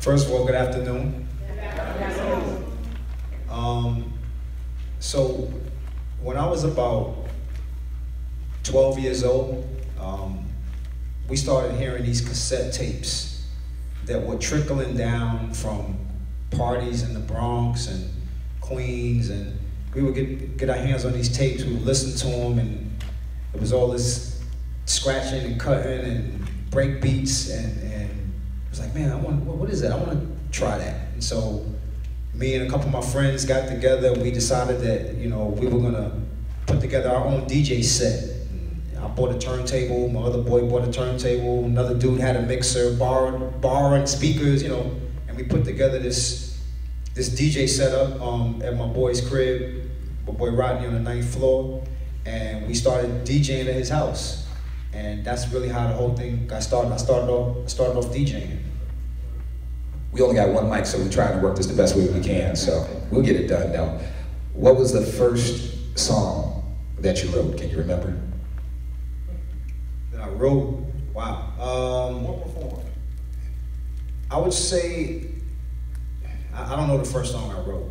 First of all, good afternoon. So when I was about 12 years old, we started hearing these cassette tapes that were trickling down from parties in the Bronx and Queens, and we would get our hands on these tapes, we would listen to them, and it was all this scratching and cutting and break beats, and it was like, man, what is that? I want to try that. And so me and a couple of my friends got together, and we decided that, you know, we were gonna put together our own DJ set. I bought a turntable, my other boy bought a turntable, another dude had a mixer, borrowing speakers, you know, and we put together this DJ setup at my boy's crib, my boy Rodney on the 9th floor, and we started DJing at his house. And that's really how the whole thing got started. I started off DJing. We only got one mic, so we're trying to work this the best way we can, so we'll get it done now. What was the first song that you wrote? Can you remember? That I wrote? Wow. What performed? I would say, I don't know the first song I wrote.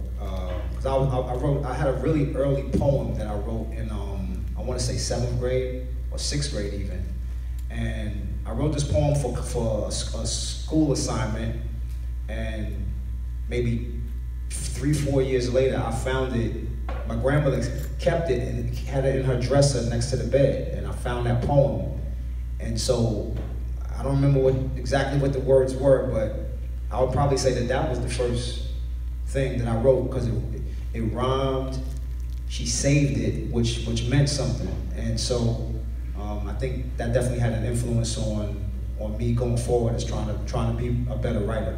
Because I had a really early poem that I wrote in, I want to say 7th grade or 6th grade even. And I wrote this poem for a school assignment, and maybe 3-4 years later, I found it. My grandmother kept it and had it in her dresser next to the bed, and I found that poem. And so I don't remember exactly what the words were, but I would probably say that was the first thing that I wrote, because it rhymed. She saved it, which meant something, and so I think that definitely had an influence on me going forward as trying to be a better writer.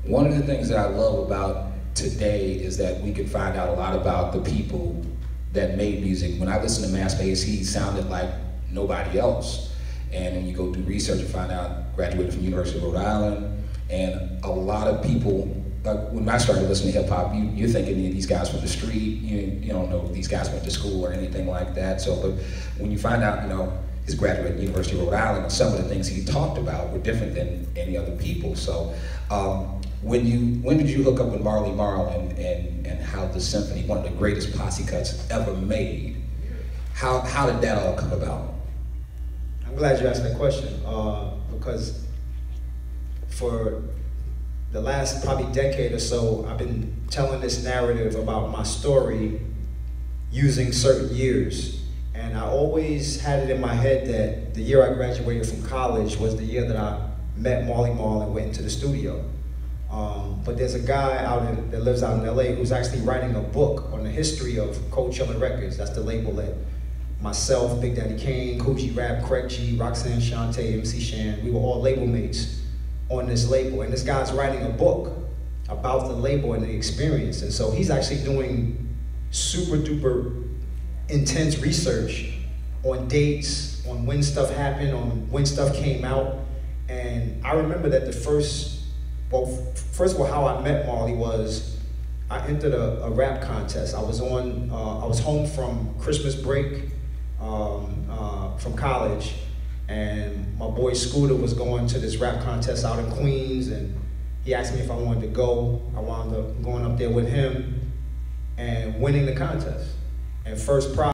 One of the things that I love about today is that we can find out a lot about the people that made music. When I listened to Masta Ace, he sounded like nobody else. And when you go do research and find out, graduated from the University of Rhode Island, and a lot of people, like when I started listening to hip hop, you're thinking these guys from the street, you don't know if these guys went to school or anything like that. So, but when you find out, you know, he's graduated from the University of Rhode Island, and some of the things he talked about were different than any other people. So, when did you hook up with Marley Marl and how the symphony, one of the greatest posse cuts ever made, how did that all come about? I'm glad you asked that question, because for the last probably decade or so, I've been telling this narrative about my story using certain years. And I always had it in my head that the year I graduated from college was the year that I met Marley Marl and went into the studio. But there's a guy that lives out in LA who's actually writing a book on the history of Coachella Records. That's the label that myself, Big Daddy Kane, Coogee Rap, Craig G, Roxanne Shante, MC Shan, we were all label mates on this label. And this guy's writing a book about the label and the experience. And so he's actually doing super duper intense research on dates, on when stuff happened, on when stuff came out. And I remember that first of all, how I met Marley was I entered a rap contest. I was home from Christmas break from college, and my boy Scooter was going to this rap contest out in Queens, and he asked me if I wanted to go. I wound up going up there with him and winning the contest. And first prize